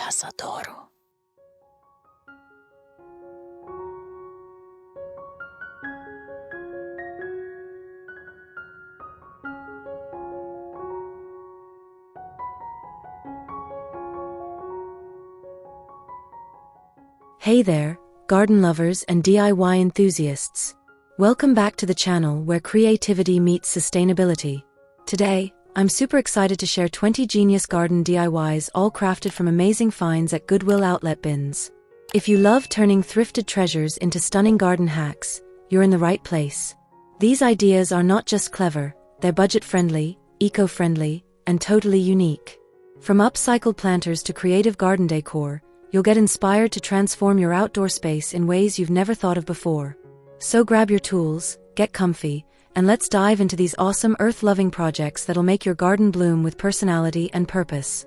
las adoro. Hey there, garden lovers and DIY enthusiasts. Welcome back to the channel where creativity meets sustainability. Today, I'm super excited to share 20 genius garden DIYs all crafted from amazing finds at Goodwill Outlet Bins. If you love turning thrifted treasures into stunning garden hacks, you're in the right place. These ideas are not just clever, they're budget-friendly, eco-friendly, and totally unique. From upcycled planters to creative garden decor, you'll get inspired to transform your outdoor space in ways you've never thought of before. So grab your tools, get comfy, and let's dive into these awesome earth-loving projects that'll make your garden bloom with personality and purpose.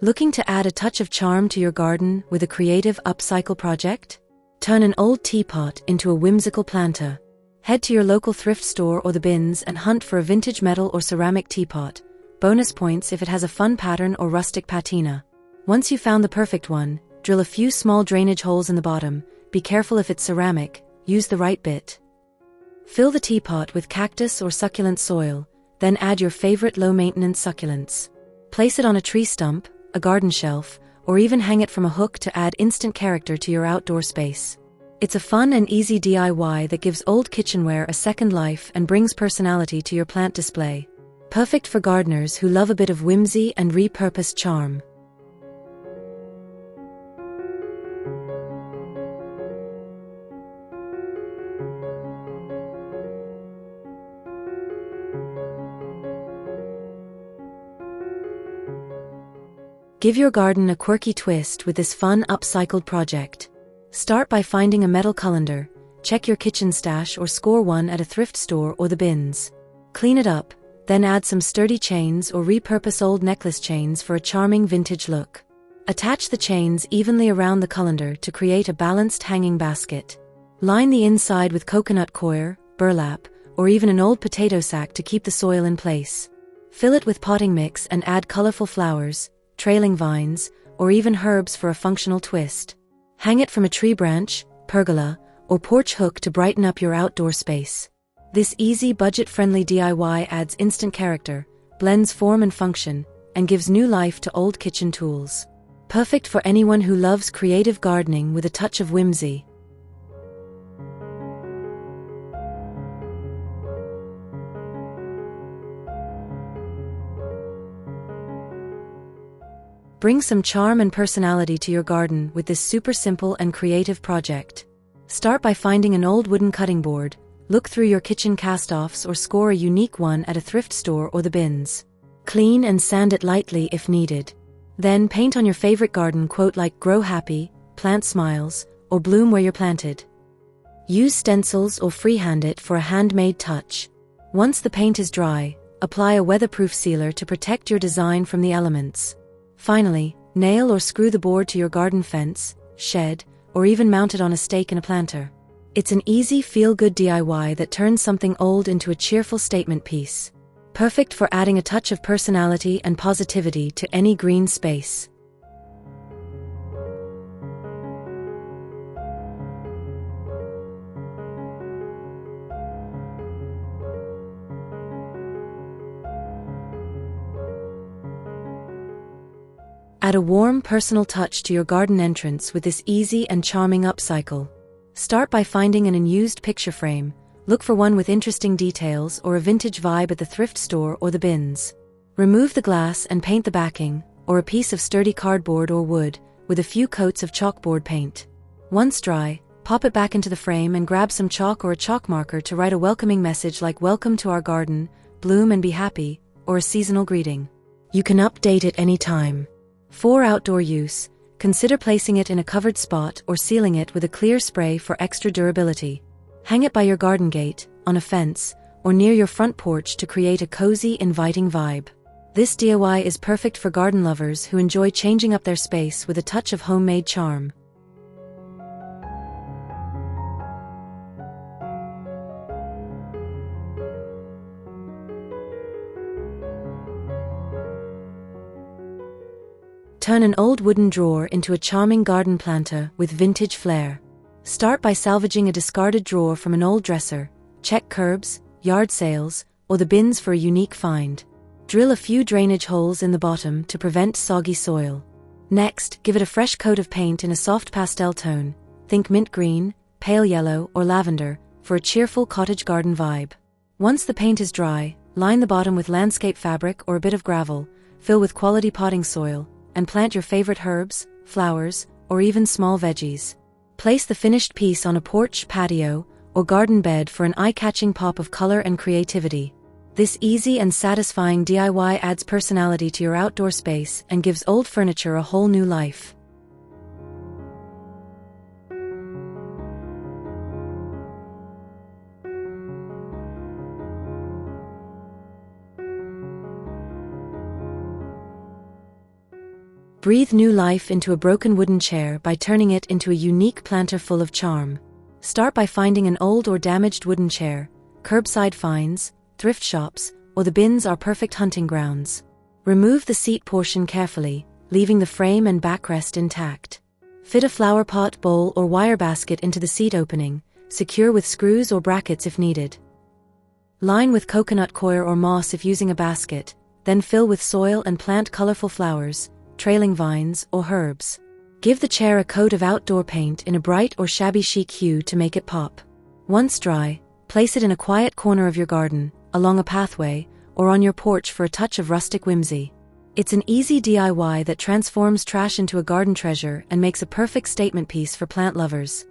Looking to add a touch of charm to your garden with a creative upcycle project? Turn an old teapot into a whimsical planter. Head to your local thrift store or the bins and hunt for a vintage metal or ceramic teapot. Bonus points if it has a fun pattern or rustic patina. Once you've found the perfect one, drill a few small drainage holes in the bottom. Be careful if it's ceramic, use the right bit. Fill the teapot with cactus or succulent soil, then add your favorite low-maintenance succulents. Place it on a tree stump, a garden shelf, or even hang it from a hook to add instant character to your outdoor space. It's a fun and easy DIY that gives old kitchenware a second life and brings personality to your plant display. Perfect for gardeners who love a bit of whimsy and repurposed charm. Give your garden a quirky twist with this fun upcycled project. Start by finding a metal colander, check your kitchen stash or score one at a thrift store or the bins. Clean it up, then add some sturdy chains or repurpose old necklace chains for a charming vintage look. Attach the chains evenly around the colander to create a balanced hanging basket. Line the inside with coconut coir, burlap, or even an old potato sack to keep the soil in place. Fill it with potting mix and add colorful flowers, trailing vines, or even herbs for a functional twist. Hang it from a tree branch, pergola, or porch hook to brighten up your outdoor space. This easy, budget-friendly DIY adds instant character, blends form and function, and gives new life to old kitchen tools. Perfect for anyone who loves creative gardening with a touch of whimsy. Bring some charm and personality to your garden with this super simple and creative project. Start by finding an old wooden cutting board, look through your kitchen cast-offs or score a unique one at a thrift store or the bins. Clean and sand it lightly if needed. Then paint on your favorite garden quote like "Grow happy," "Plant smiles," or "Bloom where you're planted." Use stencils or freehand it for a handmade touch. Once the paint is dry, apply a weatherproof sealer to protect your design from the elements. Finally, nail or screw the board to your garden fence, shed, or even mount it on a stake in a planter. It's an easy, feel-good DIY that turns something old into a cheerful statement piece. Perfect for adding a touch of personality and positivity to any green space. Add a warm, personal touch to your garden entrance with this easy and charming upcycle. Start by finding an unused picture frame. Look for one with interesting details or a vintage vibe at the thrift store or the bins. Remove the glass and paint the backing, or a piece of sturdy cardboard or wood, with a few coats of chalkboard paint. Once dry, pop it back into the frame and grab some chalk or a chalk marker to write a welcoming message like "Welcome to our garden, bloom and be happy," or a seasonal greeting. You can update it anytime. For outdoor use, consider placing it in a covered spot or sealing it with a clear spray for extra durability. Hang it by your garden gate, on a fence, or near your front porch to create a cozy, inviting vibe. This DIY is perfect for garden lovers who enjoy changing up their space with a touch of homemade charm. Turn an old wooden drawer into a charming garden planter with vintage flair. Start by salvaging a discarded drawer from an old dresser. Check curbs, yard sales, or the bins for a unique find. Drill a few drainage holes in the bottom to prevent soggy soil. Next, give it a fresh coat of paint in a soft pastel tone. Think mint green, pale yellow, or lavender for a cheerful cottage garden vibe. Once the paint is dry, line the bottom with landscape fabric or a bit of gravel, fill with quality potting soil, and plant your favorite herbs, flowers, or even small veggies. Place the finished piece on a porch, patio, or garden bed for an eye-catching pop of color and creativity. This easy and satisfying DIY adds personality to your outdoor space and gives old furniture a whole new life. Breathe new life into a broken wooden chair by turning it into a unique planter full of charm. Start by finding an old or damaged wooden chair. Curbside finds, thrift shops, or the bins are perfect hunting grounds. Remove the seat portion carefully, leaving the frame and backrest intact. Fit a flower pot, bowl, or wire basket into the seat opening, secure with screws or brackets if needed. Line with coconut coir or moss if using a basket, then fill with soil and plant colorful flowers, trailing vines, or herbs. Give the chair a coat of outdoor paint in a bright or shabby chic hue to make it pop. Once dry, place it in a quiet corner of your garden, along a pathway, or on your porch for a touch of rustic whimsy. It's an easy DIY that transforms trash into a garden treasure and makes a perfect statement piece for plant lovers.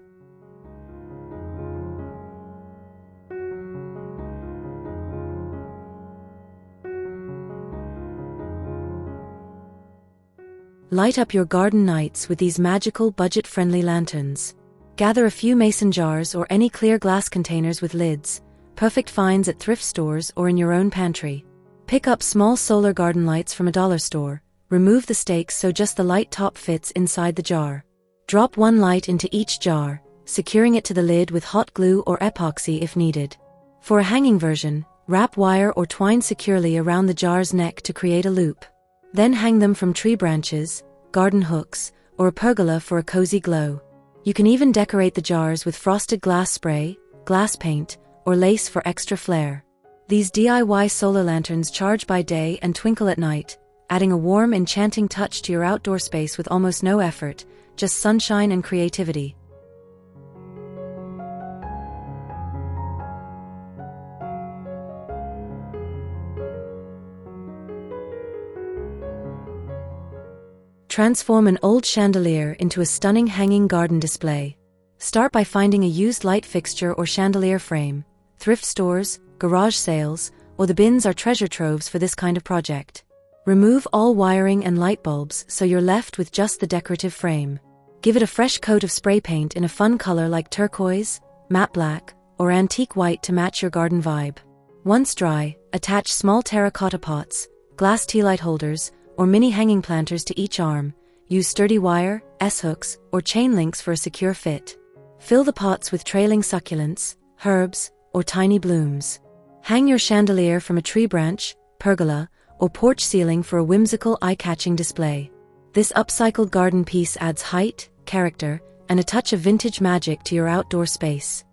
Light up your garden nights with these magical, budget-friendly lanterns. Gather a few mason jars or any clear glass containers with lids, perfect finds at thrift stores or in your own pantry. Pick up small solar garden lights from a dollar store, remove the stakes so just the light top fits inside the jar. Drop one light into each jar, securing it to the lid with hot glue or epoxy if needed. For a hanging version, wrap wire or twine securely around the jar's neck to create a loop. Then hang them from tree branches, garden hooks, or a pergola for a cozy glow. You can even decorate the jars with frosted glass spray, glass paint, or lace for extra flair. These DIY solar lanterns charge by day and twinkle at night, adding a warm, enchanting touch to your outdoor space with almost no effort, just sunshine and creativity. Transform an old chandelier into a stunning hanging garden display. Start by finding a used light fixture or chandelier frame. Thrift stores, garage sales, or the bins are treasure troves for this kind of project. Remove all wiring and light bulbs so you're left with just the decorative frame. Give it a fresh coat of spray paint in a fun color like turquoise, matte black, or antique white to match your garden vibe. Once dry, attach small terracotta pots, glass tea light holders, or mini hanging planters to each arm. Use sturdy wire, S-hooks, or chain links for a secure fit. Fill the pots with trailing succulents, herbs, or tiny blooms. Hang your chandelier from a tree branch, pergola, or porch ceiling for a whimsical, eye-catching display. This upcycled garden piece adds height, character, and a touch of vintage magic to your outdoor space.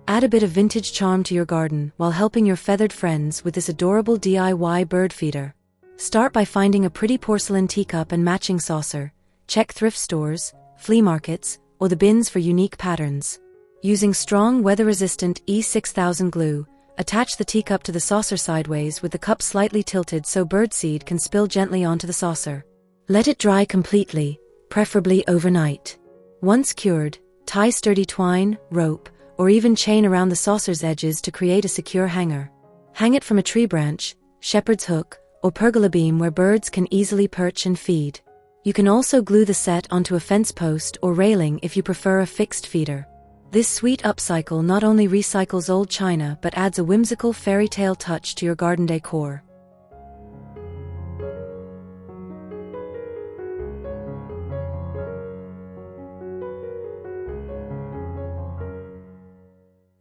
Add a bit of vintage charm to your garden while helping your feathered friends with this adorable DIY bird feeder. Start by finding a pretty porcelain teacup and matching saucer. Check thrift stores, flea markets, or the bins for unique patterns. Using strong, weather-resistant E6000 glue, attach the teacup to the saucer sideways with the cup slightly tilted so birdseed can spill gently onto the saucer. Let it dry completely, preferably overnight. Once cured, tie sturdy twine, rope, or even chain around the saucer's edges to create a secure hanger. Hang it from a tree branch, shepherd's hook, or pergola beam where birds can easily perch and feed. You can also glue the set onto a fence post or railing if you prefer a fixed feeder. This sweet upcycle not only recycles old china but adds a whimsical fairy tale touch to your garden decor.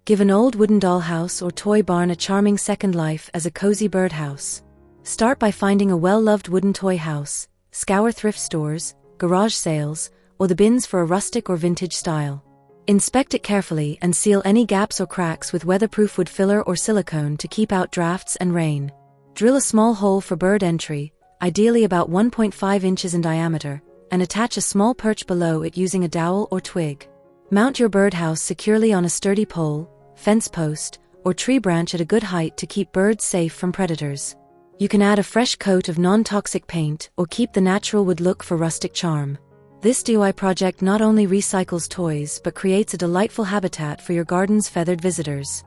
Give an old wooden dollhouse or toy barn a charming second life as a cozy birdhouse. Start by finding a well-loved wooden toy house, scour thrift stores, garage sales, or the bins for a rustic or vintage style. Inspect it carefully and seal any gaps or cracks with weatherproof wood filler or silicone to keep out drafts and rain. Drill a small hole for bird entry, ideally about 1.5 inches in diameter, and attach a small perch below it using a dowel or twig. Mount your birdhouse securely on a sturdy pole, fence post, or tree branch at a good height to keep birds safe from predators. You can add a fresh coat of non-toxic paint or keep the natural wood look for rustic charm. This DIY project not only recycles toys but creates a delightful habitat for your garden's feathered visitors.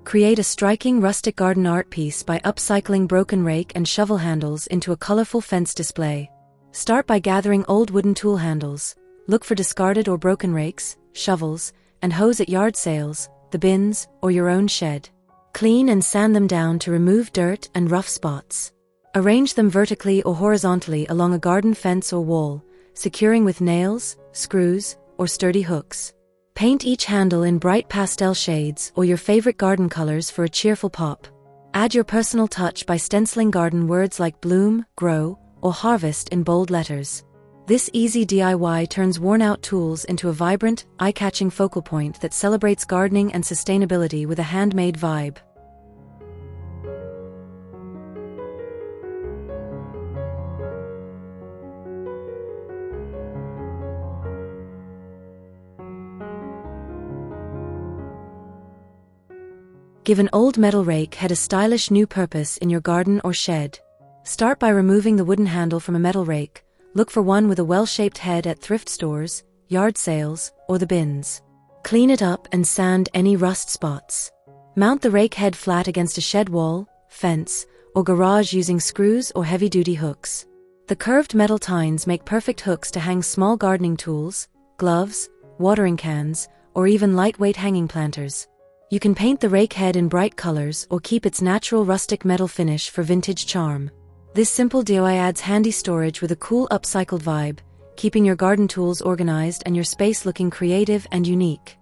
Create a striking rustic garden art piece by upcycling broken rake and shovel handles into a colorful fence display. Start by gathering old wooden tool handles. Look for discarded or broken rakes, shovels, and hoes at yard sales, the bins, or your own shed. Clean and sand them down to remove dirt and rough spots. Arrange them vertically or horizontally along a garden fence or wall, securing with nails, screws, or sturdy hooks. Paint each handle in bright pastel shades or your favorite garden colors for a cheerful pop. Add your personal touch by stenciling garden words like bloom, grow, or harvest in bold letters. This easy DIY turns worn-out tools into a vibrant, eye-catching focal point that celebrates gardening and sustainability with a handmade vibe. Give an old metal rake head a stylish new purpose in your garden or shed. Start by removing the wooden handle from a metal rake. Look for one with a well-shaped head at thrift stores, yard sales, or the bins. Clean it up and sand any rust spots. Mount the rake head flat against a shed wall, fence, or garage using screws or heavy-duty hooks. The curved metal tines make perfect hooks to hang small gardening tools, gloves, watering cans, or even lightweight hanging planters. You can paint the rake head in bright colors or keep its natural rustic metal finish for vintage charm. This simple DIY adds handy storage with a cool upcycled vibe, keeping your garden tools organized and your space looking creative and unique.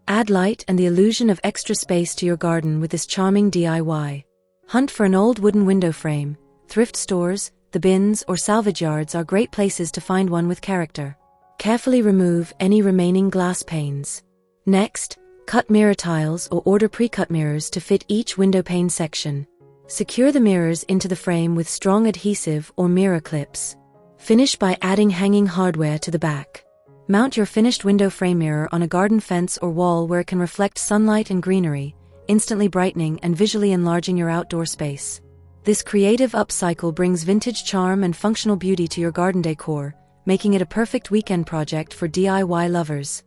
Add light and the illusion of extra space to your garden with this charming DIY. Hunt for an old wooden window frame. Thrift stores, the bins, or salvage yards are great places to find one with character. Carefully remove any remaining glass panes. Next, cut mirror tiles or order pre-cut mirrors to fit each window pane section. Secure the mirrors into the frame with strong adhesive or mirror clips. Finish by adding hanging hardware to the back. Mount your finished window frame mirror on a garden fence or wall where it can reflect sunlight and greenery, instantly brightening and visually enlarging your outdoor space. This creative upcycle brings vintage charm and functional beauty to your garden decor, making it a perfect weekend project for DIY lovers.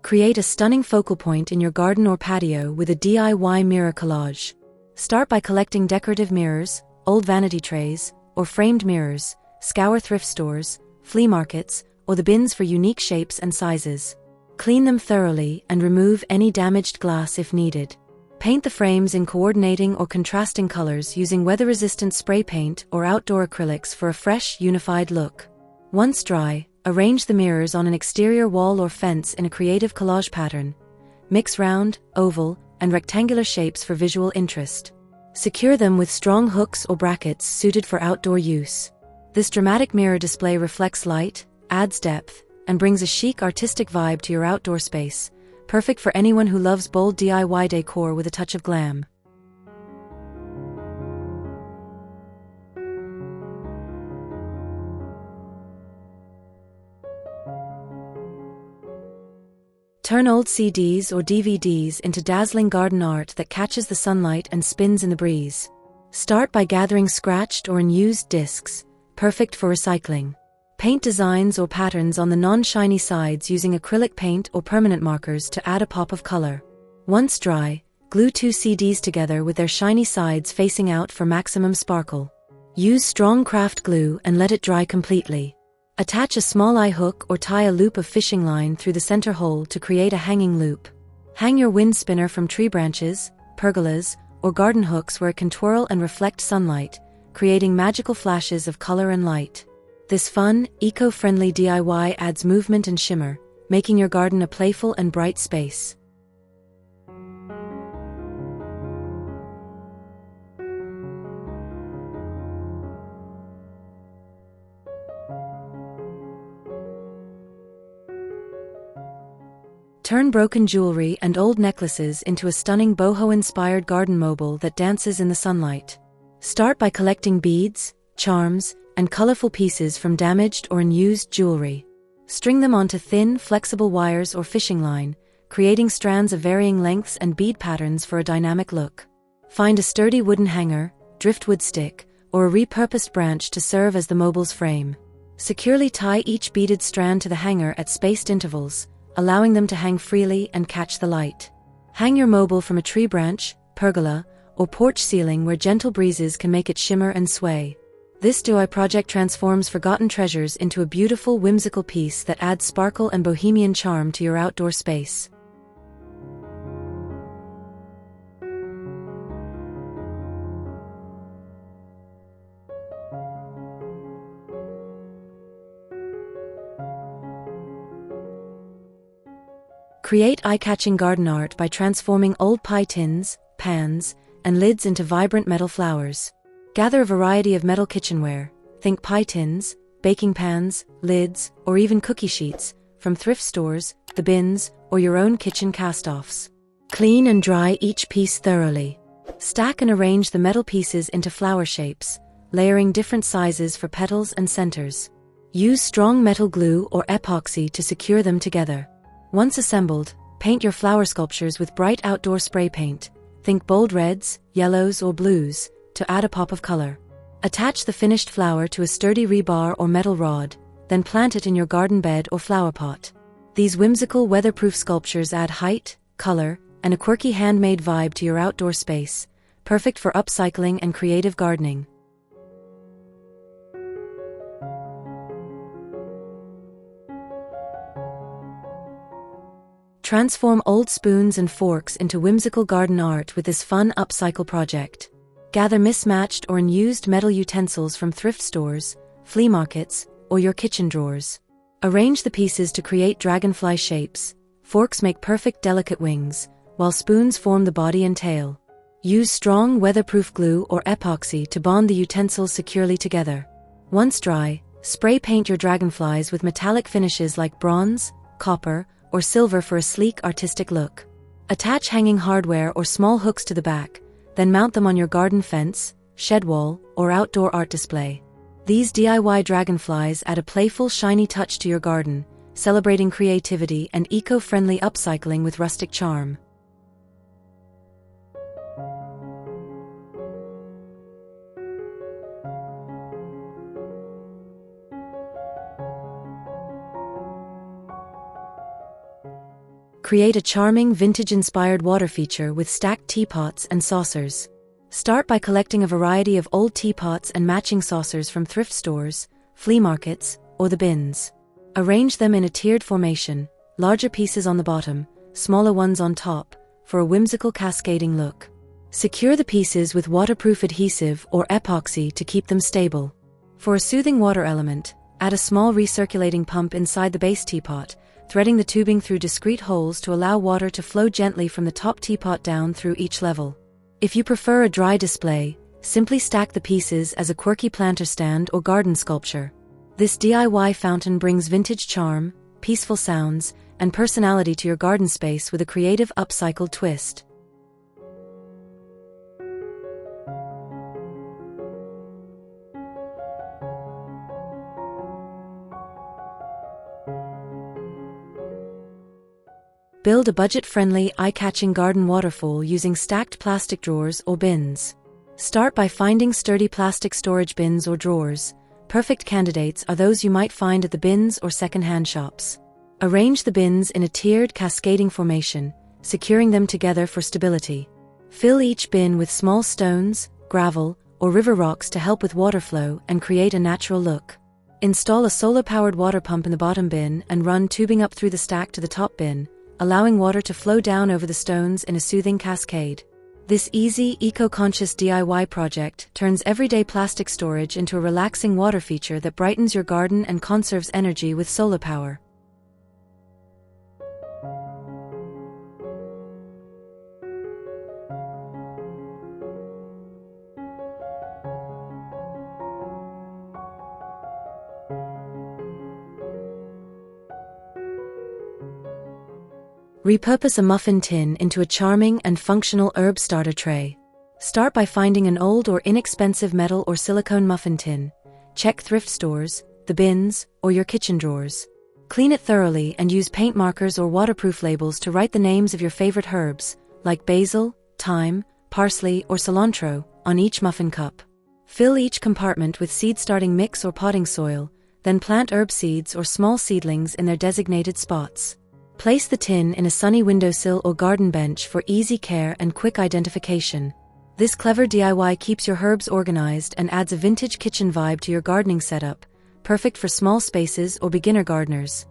Create a stunning focal point in your garden or patio with a DIY mirror collage. Start by collecting decorative mirrors, old vanity trays, or framed mirrors. Scour thrift stores, flea markets, or the bins for unique shapes and sizes. Clean them thoroughly and remove any damaged glass if needed. Paint the frames in coordinating or contrasting colors using weather-resistant spray paint or outdoor acrylics for a fresh, unified look. Once dry, arrange the mirrors on an exterior wall or fence in a creative collage pattern. Mix round, oval, and rectangular shapes for visual interest. Secure them with strong hooks or brackets suited for outdoor use. This dramatic mirror display reflects light, adds depth, and brings a chic artistic vibe to your outdoor space, perfect for anyone who loves bold DIY decor with a touch of glam. Turn old CDs or DVDs into dazzling garden art that catches the sunlight and spins in the breeze. Start by gathering scratched or unused discs, perfect for recycling. Paint designs or patterns on the non-shiny sides using acrylic paint or permanent markers to add a pop of color. Once dry, glue 2 CDs together with their shiny sides facing out for maximum sparkle. Use strong craft glue and let it dry completely. Attach a small eye hook or tie a loop of fishing line through the center hole to create a hanging loop. Hang your wind spinner from tree branches, pergolas, or garden hooks where it can twirl and reflect sunlight, creating magical flashes of color and light. This fun, eco-friendly DIY adds movement and shimmer, making your garden a playful and bright space. Turn broken jewelry and old necklaces into a stunning boho-inspired garden mobile that dances in the sunlight. Start by collecting beads, charms, and colorful pieces from damaged or unused jewelry. String them onto thin, flexible wires or fishing line, creating strands of varying lengths and bead patterns for a dynamic look. Find a sturdy wooden hanger, driftwood stick, or a repurposed branch to serve as the mobile's frame. Securely tie each beaded strand to the hanger at spaced intervals, allowing them to hang freely and catch the light. Hang your mobile from a tree branch, pergola, or porch ceiling where gentle breezes can make it shimmer and sway. This DIY project transforms forgotten treasures into a beautiful, whimsical piece that adds sparkle and bohemian charm to your outdoor space. Create eye-catching garden art by transforming old pie tins, pans, and lids into vibrant metal flowers. Gather a variety of metal kitchenware, think pie tins, baking pans, lids, or even cookie sheets, from thrift stores, the bins, or your own kitchen cast-offs. Clean and dry each piece thoroughly. Stack and arrange the metal pieces into flower shapes, layering different sizes for petals and centers. Use strong metal glue or epoxy to secure them together. Once assembled, paint your flower sculptures with bright outdoor spray paint, think bold reds, yellows, or blues, to add a pop of color. Attach the finished flower to a sturdy rebar or metal rod, then plant it in your garden bed or flower pot. These whimsical, weatherproof sculptures add height, color, and a quirky handmade vibe to your outdoor space, perfect for upcycling and creative gardening. Transform old spoons and forks into whimsical garden art with this fun upcycle project. Gather mismatched or unused metal utensils from thrift stores, flea markets, or your kitchen drawers. Arrange the pieces to create dragonfly shapes. Forks make perfect delicate wings, while spoons form the body and tail. Use strong weatherproof glue or epoxy to bond the utensils securely together. Once dry, spray paint your dragonflies with metallic finishes like bronze, copper, or silver for a sleek artistic look. Attach hanging hardware or small hooks to the back, then mount them on your garden fence, shed wall, or outdoor art display. These DIY dragonflies add a playful, shiny touch to your garden, celebrating creativity and eco-friendly upcycling with rustic charm. Create a charming, vintage-inspired water feature with stacked teapots and saucers. Start by collecting a variety of old teapots and matching saucers from thrift stores, flea markets, or the bins. Arrange them in a tiered formation, larger pieces on the bottom, smaller ones on top, for a whimsical cascading look. Secure the pieces with waterproof adhesive or epoxy to keep them stable. For a soothing water element, add a small recirculating pump inside the base teapot, threading the tubing through discrete holes to allow water to flow gently from the top teapot down through each level. If you prefer a dry display, simply stack the pieces as a quirky planter stand or garden sculpture. This DIY fountain brings vintage charm, peaceful sounds, and personality to your garden space with a creative upcycled twist. Build a budget-friendly, eye-catching garden waterfall using stacked plastic drawers or bins. Start by finding sturdy plastic storage bins or drawers. Perfect candidates are those you might find at the bins or second-hand shops. Arrange the bins in a tiered, cascading formation, securing them together for stability. Fill each bin with small stones, gravel, or river rocks to help with water flow and create a natural look. Install a solar-powered water pump in the bottom bin and run tubing up through the stack to the top bin, allowing water to flow down over the stones in a soothing cascade. This easy, eco-conscious DIY project turns everyday plastic storage into a relaxing water feature that brightens your garden and conserves energy with solar power. Repurpose a muffin tin into a charming and functional herb starter tray. Start by finding an old or inexpensive metal or silicone muffin tin. Check thrift stores, the bins, or your kitchen drawers. Clean it thoroughly and use paint markers or waterproof labels to write the names of your favorite herbs, like basil, thyme, parsley, or cilantro, on each muffin cup. Fill each compartment with seed-starting mix or potting soil, then plant herb seeds or small seedlings in their designated spots. Place the tin in a sunny windowsill or garden bench for easy care and quick identification. This clever DIY keeps your herbs organized and adds a vintage kitchen vibe to your gardening setup, perfect for small spaces or beginner gardeners.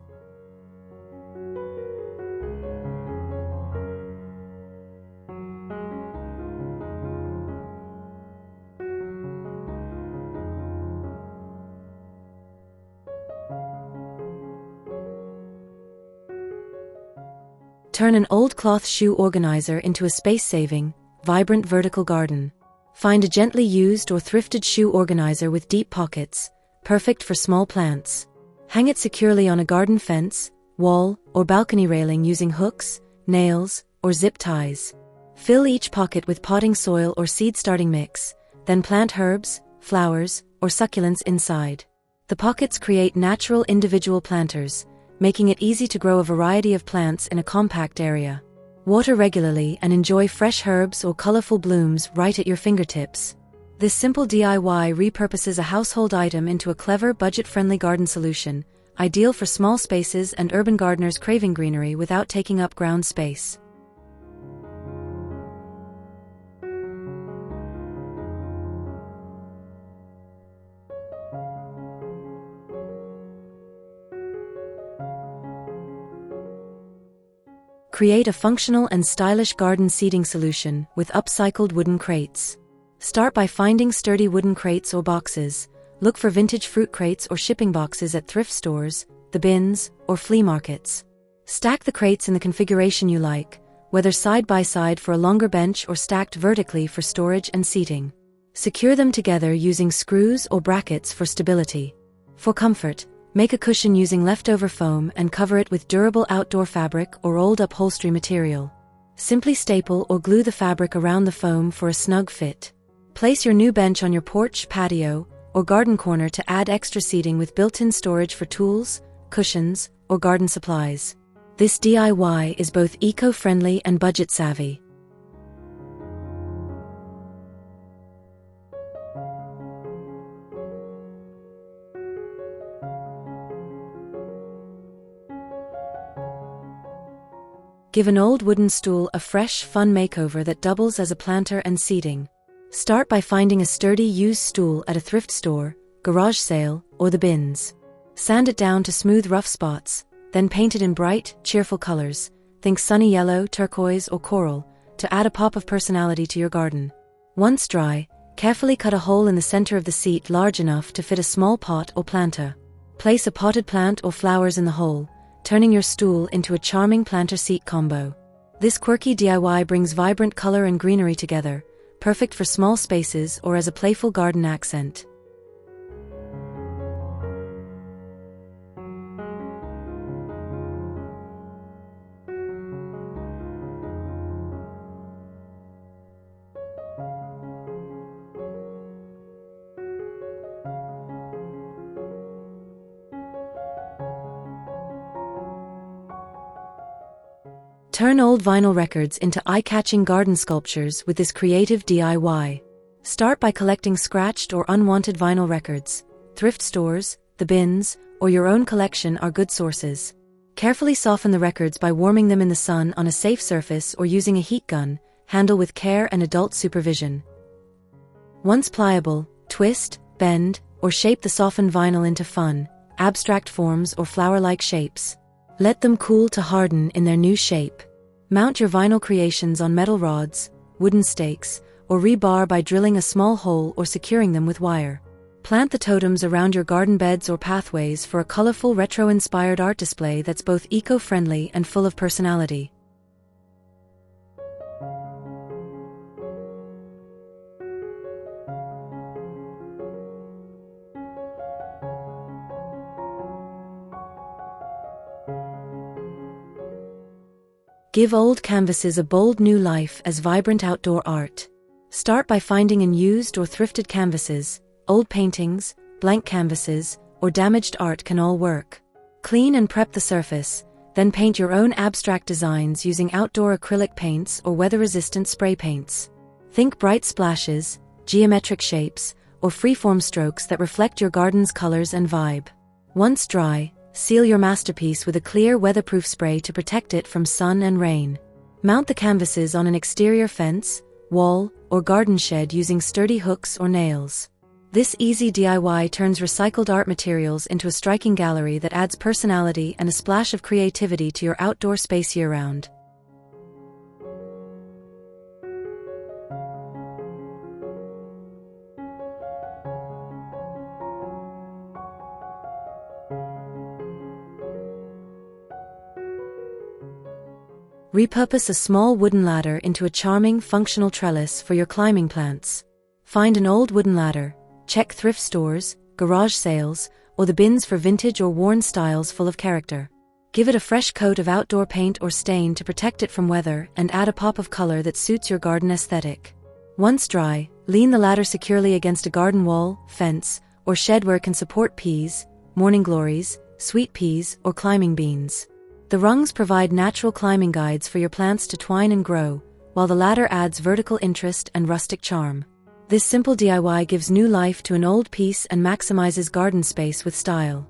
Turn an old cloth shoe organizer into a space-saving, vibrant vertical garden. Find a gently used or thrifted shoe organizer with deep pockets, perfect for small plants. Hang it securely on a garden fence, wall, or balcony railing using hooks, nails, or zip ties. Fill each pocket with potting soil or seed-starting mix, then plant herbs, flowers, or succulents inside. The pockets create natural individual planters, making it easy to grow a variety of plants in a compact area. Water regularly and enjoy fresh herbs or colorful blooms right at your fingertips. This simple DIY repurposes a household item into a clever, budget-friendly garden solution, ideal for small spaces and urban gardeners craving greenery without taking up ground space. Create a functional and stylish garden seating solution with upcycled wooden crates. Start by finding sturdy wooden crates or boxes. Look for vintage fruit crates or shipping boxes at thrift stores, the bins, or flea markets. Stack the crates in the configuration you like, whether side by side for a longer bench or stacked vertically for storage and seating. Secure them together using screws or brackets for stability. For comfort, make a cushion using leftover foam and cover it with durable outdoor fabric or old upholstery material. Simply staple or glue the fabric around the foam for a snug fit. Place your new bench on your porch, patio, or garden corner to add extra seating with built-in storage for tools, cushions, or garden supplies. This DIY is both eco-friendly and budget-savvy. Give an old wooden stool a fresh, fun makeover that doubles as a planter and seating. Start by finding a sturdy used stool at a thrift store, garage sale, or the bins. Sand it down to smooth rough spots, then paint it in bright, cheerful colors, think sunny yellow, turquoise, or coral, to add a pop of personality to your garden. Once dry, carefully cut a hole in the center of the seat large enough to fit a small pot or planter. Place a potted plant or flowers in the hole, turning your stool into a charming planter seat combo. This quirky DIY brings vibrant color and greenery together, perfect for small spaces or as a playful garden accent. Turn old vinyl records into eye-catching garden sculptures with this creative DIY. Start by collecting scratched or unwanted vinyl records. Thrift stores, the bins, or your own collection are good sources. Carefully soften the records by warming them in the sun on a safe surface or using a heat gun. Handle with care and adult supervision. Once pliable, twist, bend, or shape the softened vinyl into fun, abstract forms or flower-like shapes. Let them cool to harden in their new shape. Mount your vinyl creations on metal rods, wooden stakes, or rebar by drilling a small hole or securing them with wire. Plant the totems around your garden beds or pathways for a colorful retro-inspired art display that's both eco-friendly and full of personality. Give old canvases a bold new life as vibrant outdoor art. Start by finding unused or thrifted canvases. Old paintings, blank canvases, or damaged art can all work. Clean and prep the surface, then paint your own abstract designs using outdoor acrylic paints or weather-resistant spray paints. Think bright splashes, geometric shapes, or freeform strokes that reflect your garden's colors and vibe. Once dry, seal your masterpiece with a clear weatherproof spray to protect it from sun and rain. Mount the canvases on an exterior fence, wall, or garden shed using sturdy hooks or nails. This easy DIY turns recycled art materials into a striking gallery that adds personality and a splash of creativity to your outdoor space year-round. Repurpose a small wooden ladder into a charming, functional trellis for your climbing plants. Find an old wooden ladder, check thrift stores, garage sales, or the bins for vintage or worn styles full of character. Give it a fresh coat of outdoor paint or stain to protect it from weather and add a pop of color that suits your garden aesthetic. Once dry, lean the ladder securely against a garden wall, fence, or shed where it can support peas, morning glories, sweet peas, or climbing beans. The rungs provide natural climbing guides for your plants to twine and grow, while the ladder adds vertical interest and rustic charm. This simple DIY gives new life to an old piece and maximizes garden space with style.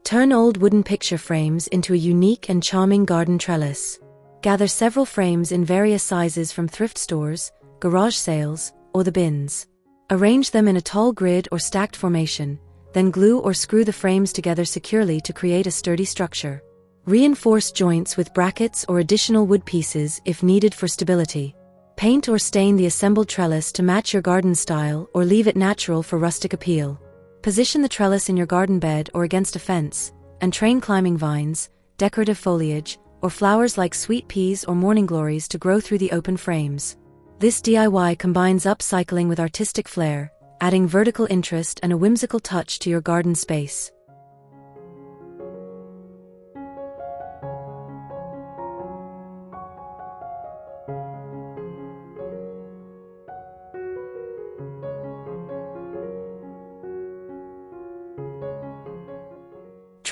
Turn old wooden picture frames into a unique and charming garden trellis. Gather several frames in various sizes from thrift stores, garage sales, or the bins. Arrange them in a tall grid or stacked formation, then glue or screw the frames together securely to create a sturdy structure. Reinforce joints with brackets or additional wood pieces if needed for stability. Paint or stain the assembled trellis to match your garden style or leave it natural for rustic appeal. Position the trellis in your garden bed or against a fence, and train climbing vines, decorative foliage, or flowers like sweet peas or morning glories to grow through the open frames. This DIY combines upcycling with artistic flair, adding vertical interest and a whimsical touch to your garden space.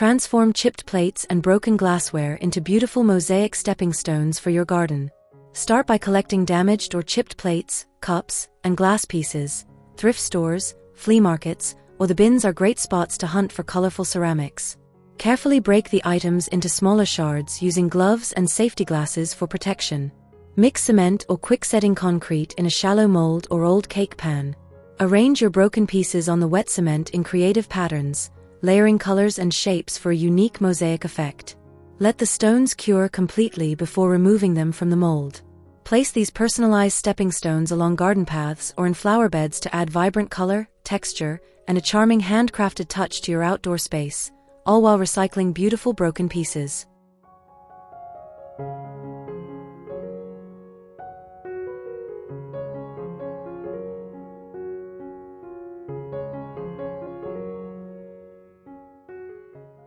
Transform chipped plates and broken glassware into beautiful mosaic stepping stones for your garden. Start by collecting damaged or chipped plates, cups, and glass pieces. Thrift stores, flea markets, or the bins are great spots to hunt for colorful ceramics. Carefully break the items into smaller shards using gloves and safety glasses for protection. Mix cement or quick-setting concrete in a shallow mold or old cake pan. Arrange your broken pieces on the wet cement in creative patterns, layering colors and shapes for a unique mosaic effect. Let the stones cure completely before removing them from the mold. Place these personalized stepping stones along garden paths or in flower beds to add vibrant color, texture, and a charming handcrafted touch to your outdoor space, all while recycling beautiful broken pieces.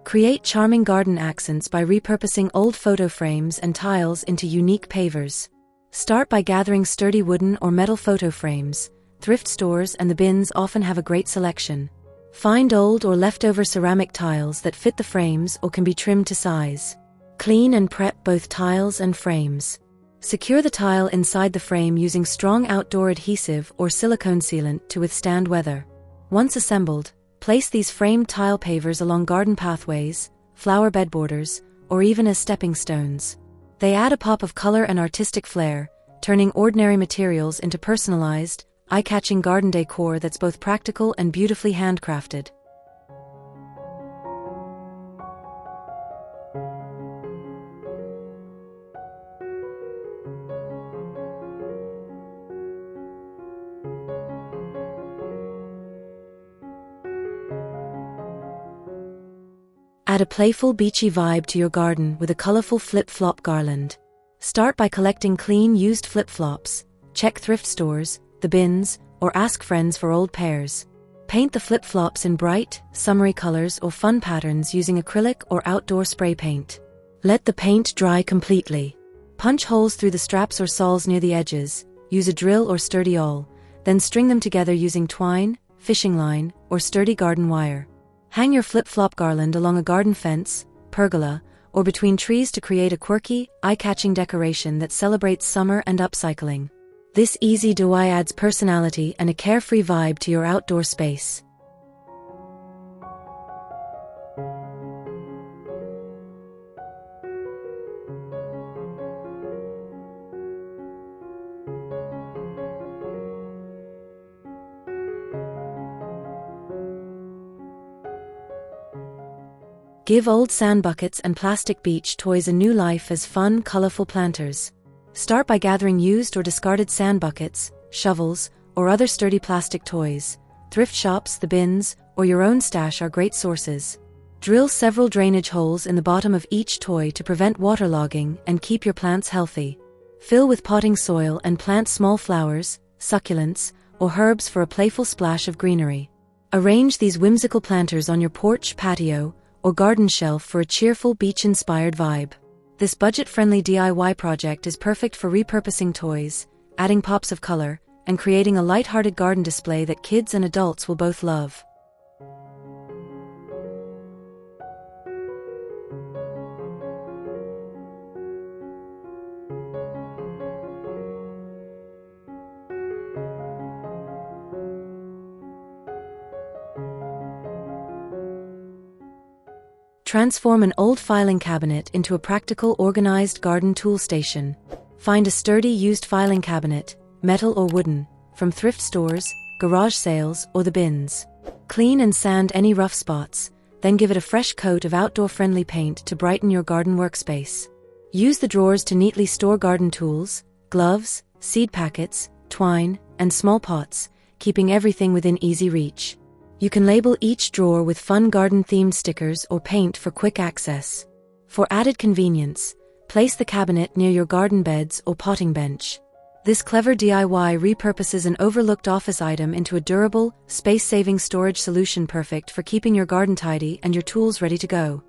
Create charming garden accents by repurposing old photo frames and tiles into unique pavers. Start by gathering sturdy wooden or metal photo frames. Thrift stores and the bins often have a great selection. Find old or leftover ceramic tiles that fit the frames or can be trimmed to size. Clean and prep both tiles and frames. Secure the tile inside the frame using strong outdoor adhesive or silicone sealant to withstand weather. Once assembled, place these framed tile pavers along garden pathways, flower bed borders, or even as stepping stones. They add a pop of color and artistic flair, turning ordinary materials into personalized, eye-catching garden decor that's both practical and beautifully handcrafted. Add a playful beachy vibe to your garden with a colorful flip-flop garland. Start by collecting clean used flip-flops. Check thrift stores, the bins, or ask friends for old pairs. Paint the flip-flops in bright, summery colors or fun patterns using acrylic or outdoor spray paint. Let the paint dry completely. Punch holes through the straps or soles near the edges. Use a drill or sturdy awl. Then string them together using twine, fishing line, or sturdy garden wire. Hang your flip-flop garland along a garden fence, pergola, or between trees to create a quirky, eye-catching decoration that celebrates summer and upcycling. This easy DIY adds personality and a carefree vibe to your outdoor space. Give old sand buckets and plastic beach toys a new life as fun, colorful planters. Start by gathering used or discarded sand buckets, shovels, or other sturdy plastic toys. Thrift shops, the bins, or your own stash are great sources. Drill several drainage holes in the bottom of each toy to prevent waterlogging and keep your plants healthy. Fill with potting soil and plant small flowers, succulents, or herbs for a playful splash of greenery. Arrange these whimsical planters on your porch, patio, or garden shelf for a cheerful beach-inspired vibe. This budget-friendly DIY project is perfect for repurposing toys, adding pops of color, and creating a light-hearted garden display that kids and adults will both love. Transform an old filing cabinet into a practical, organized garden tool station. Find a sturdy used filing cabinet, metal or wooden, from thrift stores, garage sales, or the bins. Clean and sand any rough spots, then give it a fresh coat of outdoor-friendly paint to brighten your garden workspace. Use the drawers to neatly store garden tools, gloves, seed packets, twine, and small pots, keeping everything within easy reach. You can label each drawer with fun garden-themed stickers or paint for quick access. For added convenience, place the cabinet near your garden beds or potting bench. This clever DIY repurposes an overlooked office item into a durable, space-saving storage solution perfect for keeping your garden tidy and your tools ready to go.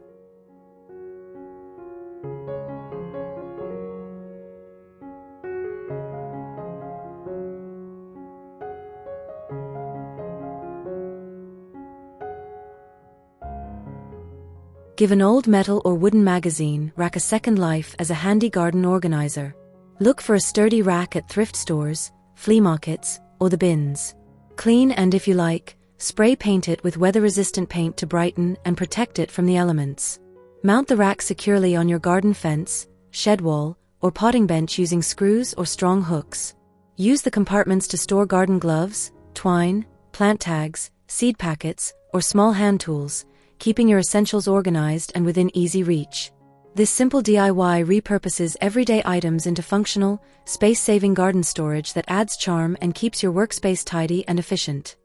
Give an old metal or wooden magazine rack a second life as a handy garden organizer. Look for a sturdy rack at thrift stores, flea markets, or the bins. Clean and, if you like, spray paint it with weather-resistant paint to brighten and protect it from the elements. Mount the rack securely on your garden fence, shed wall, or potting bench using screws or strong hooks. Use the compartments to store garden gloves, twine, plant tags, seed packets, or small hand tools, keeping your essentials organized and within easy reach. This simple DIY repurposes everyday items into functional, space-saving garden storage that adds charm and keeps your workspace tidy and efficient.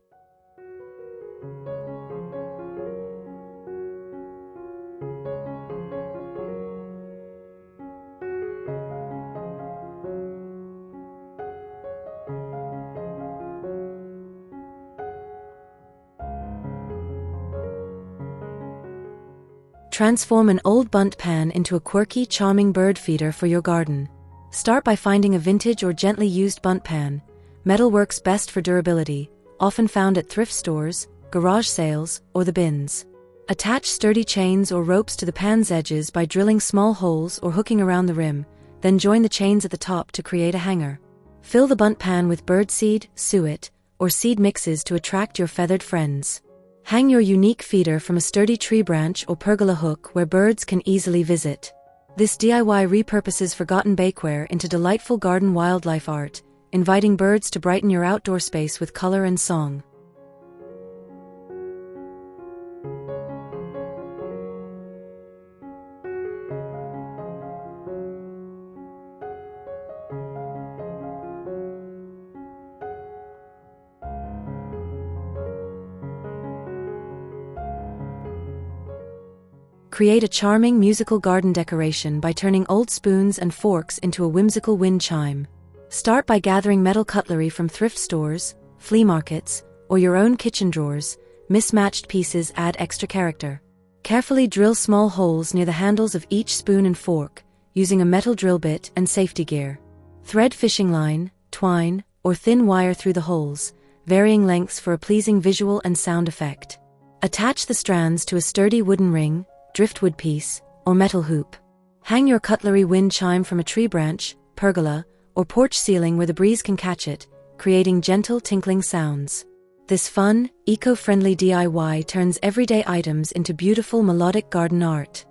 Transform an old bundt pan into a quirky, charming bird feeder for your garden. Start by finding a vintage or gently used bundt pan. Metal works best for durability, often found at thrift stores, garage sales, or the bins. Attach sturdy chains or ropes to the pan's edges by drilling small holes or hooking around the rim, then join the chains at the top to create a hanger. Fill the bundt pan with birdseed, suet, or seed mixes to attract your feathered friends. Hang your unique feeder from a sturdy tree branch or pergola hook where birds can easily visit. This DIY repurposes forgotten bakeware into delightful garden wildlife art, inviting birds to brighten your outdoor space with color and song. Create a charming musical garden decoration by turning old spoons and forks into a whimsical wind chime. Start by gathering metal cutlery from thrift stores, flea markets, or your own kitchen drawers. Mismatched pieces add extra character. Carefully drill small holes near the handles of each spoon and fork, using a metal drill bit and safety gear. Thread fishing line, twine, or thin wire through the holes, varying lengths for a pleasing visual and sound effect. Attach the strands to a sturdy wooden ring, driftwood piece, or metal hoop. Hang your cutlery wind chime from a tree branch, pergola, or porch ceiling where the breeze can catch it, creating gentle tinkling sounds. This fun, eco-friendly DIY turns everyday items into beautiful melodic garden art.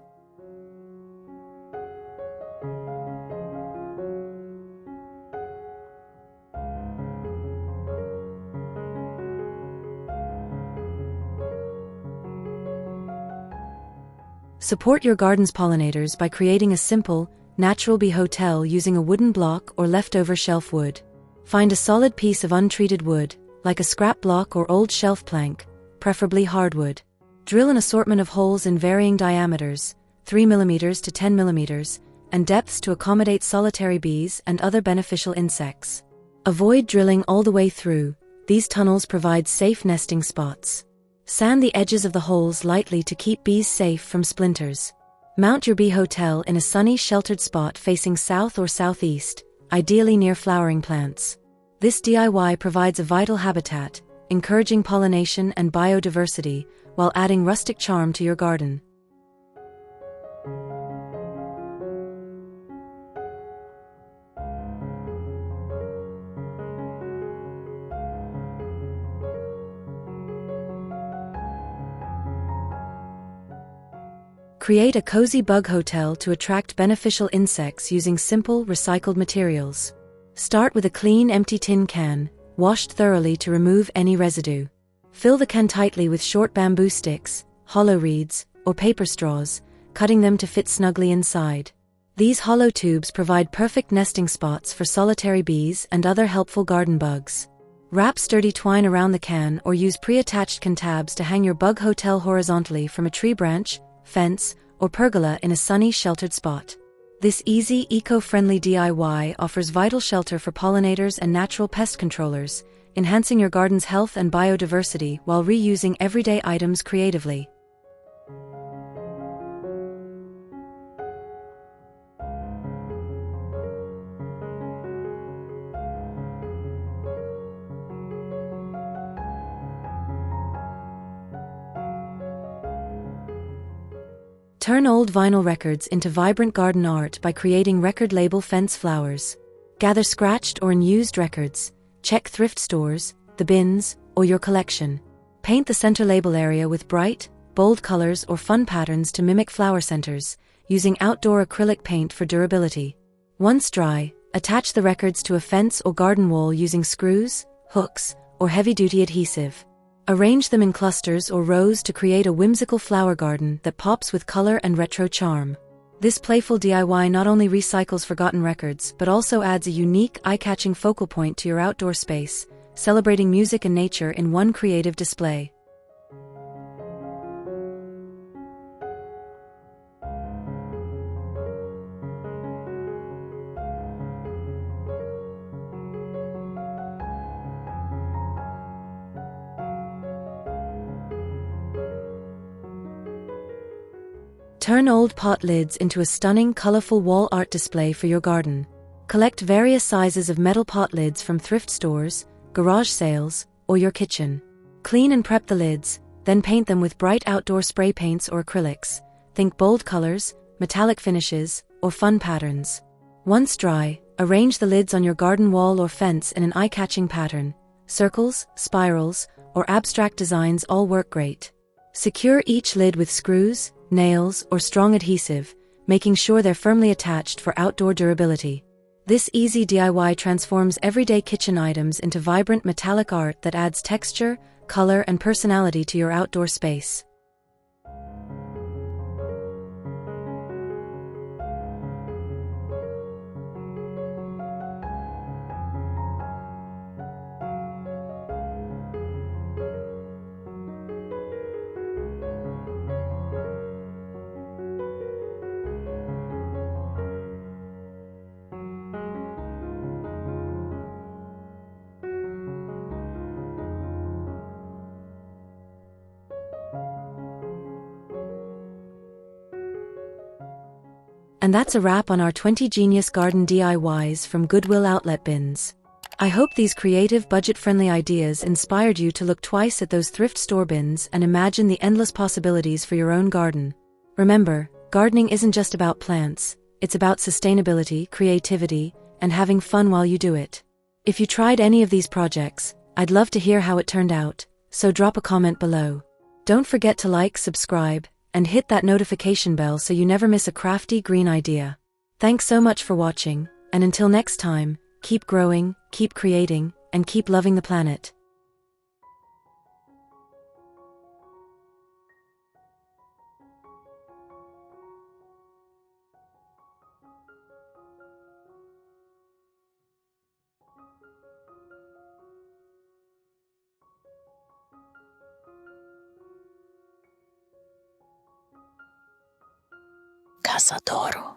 Support your garden's pollinators by creating a simple, natural bee hotel using a wooden block or leftover shelf wood. Find a solid piece of untreated wood, like a scrap block or old shelf plank, preferably hardwood. Drill an assortment of holes in varying diameters, 3 mm to 10 mm, and depths to accommodate solitary bees and other beneficial insects. Avoid drilling all the way through. These tunnels provide safe nesting spots. Sand the edges of the holes lightly to keep bees safe from splinters. Mount your bee hotel in a sunny, sheltered spot facing south or southeast, ideally near flowering plants. This DIY provides a vital habitat, encouraging pollination and biodiversity, while adding rustic charm to your garden. Create a cozy bug hotel to attract beneficial insects using simple, recycled materials. Start with a clean, empty tin can, washed thoroughly to remove any residue. Fill the can tightly with short bamboo sticks, hollow reeds, or paper straws, cutting them to fit snugly inside. These hollow tubes provide perfect nesting spots for solitary bees and other helpful garden bugs. Wrap sturdy twine around the can or use pre-attached can tabs to hang your bug hotel horizontally from a tree branch, fence, or pergola in a sunny, sheltered spot. This easy, eco-friendly DIY offers vital shelter for pollinators and natural pest controllers, enhancing your garden's health and biodiversity while reusing everyday items creatively. Turn old vinyl records into vibrant garden art by creating record label fence flowers. Gather scratched or unused records, check thrift stores, the bins, or your collection. Paint the center label area with bright, bold colors or fun patterns to mimic flower centers, using outdoor acrylic paint for durability. Once dry, attach the records to a fence or garden wall using screws, hooks, or heavy-duty adhesive. Arrange them in clusters or rows to create a whimsical flower garden that pops with color and retro charm. This playful DIY not only recycles forgotten records but also adds a unique, eye-catching focal point to your outdoor space, celebrating music and nature in one creative display. Turn old pot lids into a stunning, colorful wall art display for your garden. Collect various sizes of metal pot lids from thrift stores, garage sales, or your kitchen. Clean and prep the lids, then paint them with bright outdoor spray paints or acrylics. Think bold colors, metallic finishes, or fun patterns. Once dry, arrange the lids on your garden wall or fence in an eye-catching pattern. Circles, spirals, or abstract designs all work great. Secure each lid with screws, nails, or strong adhesive, making sure they're firmly attached for outdoor durability. This easy DIY transforms everyday kitchen items into vibrant metallic art that adds texture, color, and personality to your outdoor space. And that's a wrap on our 20 Genius Garden DIYs from Goodwill Outlet Bins. I hope these creative, budget-friendly ideas inspired you to look twice at those thrift store bins and imagine the endless possibilities for your own garden. Remember, gardening isn't just about plants, it's about sustainability, creativity, and having fun while you do it. If you tried any of these projects, I'd love to hear how it turned out, so drop a comment below. Don't forget to like, subscribe, and hit that notification bell so you never miss a crafty green idea. Thanks so much for watching, and until next time, keep growing, keep creating, and keep loving the planet. Casadoro.